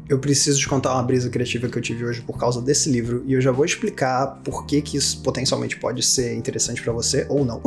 Eu preciso te contar uma brisa criativa que eu tive hoje por causa desse livro, e eu já vou explicar por que isso potencialmente pode ser interessante pra você, ou não.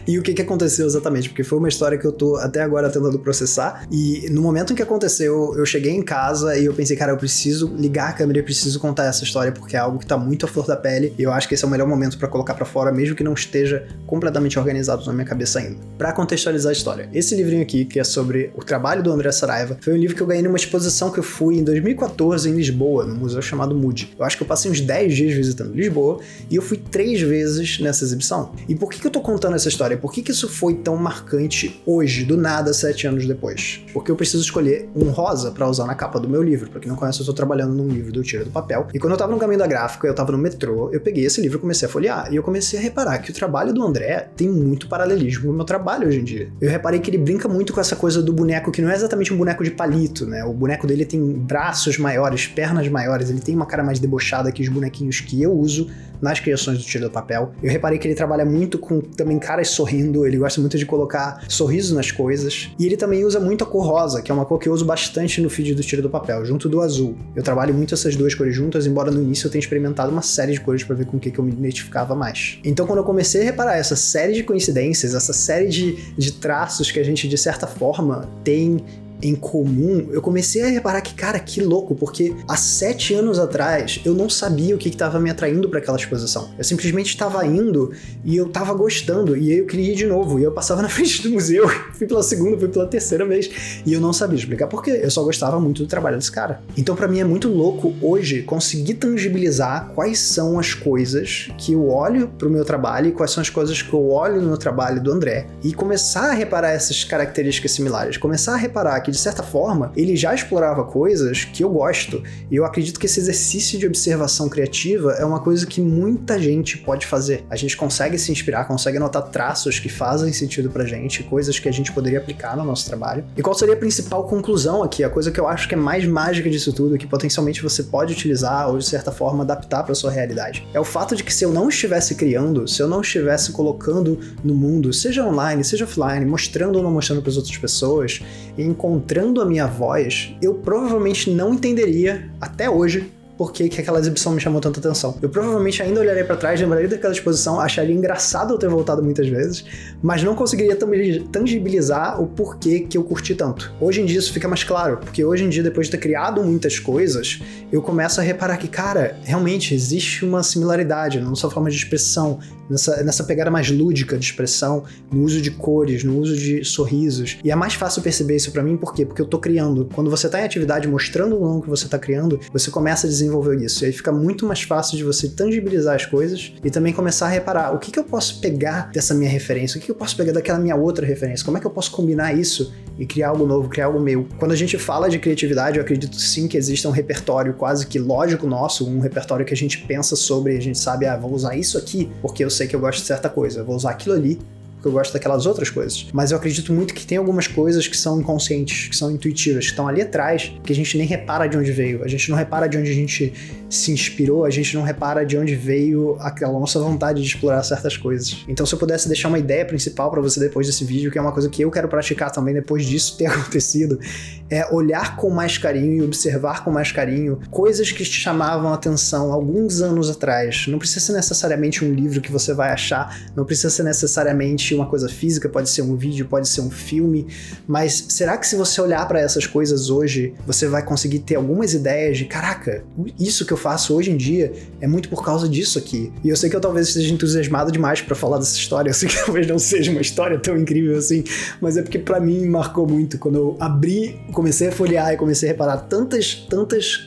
E o que aconteceu exatamente, porque foi uma história que eu tô até agora tentando processar, e no momento em que aconteceu, eu cheguei em casa e eu pensei, cara, eu preciso ligar a câmera e preciso contar essa história, porque é algo que tá muito à flor da pele, e eu acho que esse é o melhor momento pra colocar pra fora, mesmo que não esteja completamente organizado na minha cabeça ainda. Pra contextualizar a história, esse livrinho aqui, que é sobre o trabalho do André Saraiva, foi um livro que eu ganhei numa exposição que eu fui em 2014 em Lisboa, num museu chamado Moody. Eu acho que eu passei uns 10 dias visitando Lisboa, e eu fui 3 vezes nessa exibição. E por que eu tô contando essa história? Por que isso foi tão marcante hoje, do nada, 7 anos depois? Porque eu preciso escolher um rosa pra usar na capa do meu livro. Pra quem não conhece, eu tô trabalhando num livro do Tira do Papel, e quando eu tava no caminho da gráfica, eu tava no metrô, eu peguei esse livro e comecei a folhear, e eu comecei a reparar que o trabalho do André tem muito paralelismo com o meu trabalho hoje em dia. Eu reparei que ele brinca muito com essa coisa do boneco, que não é exatamente um boneco de palito, né? O boneco dele tem braços maiores, pernas maiores, ele tem uma cara mais debochada que os bonequinhos que eu uso nas criações do Tira do Papel. Eu reparei que ele trabalha muito com também caras sorrindo, ele gosta muito de colocar sorriso nas coisas, e ele também usa muito a cor rosa, que é uma cor que eu uso bastante no feed do Tira do Papel, junto do azul. Eu trabalho muito essas duas cores juntas, embora no início eu tenha experimentado uma série de cores pra ver com o que eu me identificava mais. Então quando eu comecei a reparar essa série de coincidências, essa série de traços que a gente de certa forma tem em comum, eu comecei a reparar que, cara, que louco, porque há 7 anos atrás eu não sabia o que estava me atraindo para aquela exposição. Eu simplesmente estava indo e eu estava gostando, e aí eu queria ir de novo, e eu passava na frente do museu, fui pela segunda, fui pela terceira vez, e eu não sabia explicar por quê, eu só gostava muito do trabalho desse cara. Então pra mim é muito louco hoje conseguir tangibilizar quais são as coisas que eu olho pro meu trabalho e quais são as coisas que eu olho no trabalho do André, e começar a reparar essas características similares, começar a reparar que de certa forma, ele já explorava coisas que eu gosto, e eu acredito que esse exercício de observação criativa é uma coisa que muita gente pode fazer. A gente consegue se inspirar, consegue notar traços que fazem sentido pra gente, coisas que a gente poderia aplicar no nosso trabalho. E qual seria a principal conclusão aqui? A coisa que eu acho que é mais mágica disso tudo, que potencialmente você pode utilizar ou de certa forma adaptar pra sua realidade, é o fato de que se eu não estivesse criando, se eu não estivesse colocando no mundo, seja online, seja offline, mostrando ou não mostrando pras outras pessoas, e encontrando a minha voz, eu provavelmente não entenderia, até hoje, por que aquela exibição me chamou tanta atenção. Eu provavelmente ainda olharia pra trás, lembraria daquela exposição, acharia engraçado eu ter voltado muitas vezes, mas não conseguiria tangibilizar o porquê que eu curti tanto. Hoje em dia isso fica mais claro, porque hoje em dia, depois de ter criado muitas coisas, eu começo a reparar que, cara, realmente existe uma similaridade na nossa forma de expressão, nessa pegada mais lúdica de expressão, no uso de cores, no uso de sorrisos. E é mais fácil perceber isso pra mim, por quê? Porque eu tô criando. Quando você tá em atividade mostrando o nome que você tá criando, você começa a desenvolver isso. E aí fica muito mais fácil de você tangibilizar as coisas e também começar a reparar o que eu posso pegar dessa minha referência, o que eu posso pegar daquela minha outra referência, como é que eu posso combinar isso e criar algo novo, criar algo meu. Quando a gente fala de criatividade, eu acredito sim que exista um repertório quase que lógico nosso, um repertório que a gente pensa sobre, a gente sabe, vou usar isso aqui porque eu sei que eu gosto de certa coisa, vou usar aquilo ali porque eu gosto daquelas outras coisas. Mas eu acredito muito que tem algumas coisas que são inconscientes, que são intuitivas, que estão ali atrás, que a gente nem repara de onde veio, a gente não repara de onde a gente se inspirou, a gente não repara de onde veio aquela nossa vontade de explorar certas coisas. Então, se eu pudesse deixar uma ideia principal pra você depois desse vídeo, que é uma coisa que eu quero praticar também depois disso ter acontecido, é olhar com mais carinho e observar com mais carinho coisas que te chamavam a atenção alguns anos atrás. Não precisa ser necessariamente um livro que você vai achar, não precisa ser necessariamente uma coisa física, pode ser um vídeo, pode ser um filme, mas será que se você olhar para essas coisas hoje, você vai conseguir ter algumas ideias de, caraca, isso que eu faço hoje em dia é muito por causa disso aqui. E eu sei que eu talvez esteja entusiasmado demais para falar dessa história, eu sei que talvez não seja uma história tão incrível assim, mas é porque para mim marcou muito. Quando eu abri, comecei a folhear e comecei a reparar tantas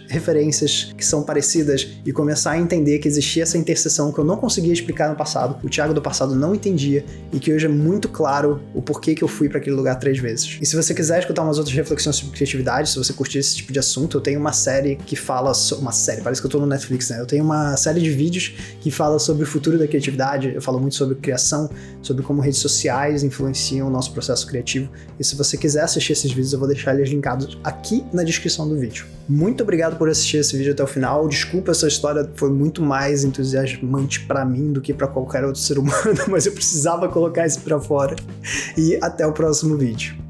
referências que são parecidas e começar a entender que existia essa interseção que eu não conseguia explicar no passado, o Thiago do passado não entendia, e que hoje é muito claro o porquê que eu fui para aquele lugar 3 vezes. E se você quiser escutar umas outras reflexões sobre criatividade, se você curtir esse tipo de assunto, eu tenho uma série que fala... Uma série, parece que eu tô no Netflix, né? Eu tenho uma série de vídeos que fala sobre o futuro da criatividade, eu falo muito sobre criação, sobre como redes sociais influenciam o nosso processo criativo, e se você quiser assistir esses vídeos, eu vou deixar eles linkados aqui na descrição do vídeo. Muito obrigado por assistir esse vídeo até o final. Desculpa, essa história foi muito mais entusiasmante pra mim do que pra qualquer outro ser humano, mas eu precisava colocar isso pra fora. E até o próximo vídeo.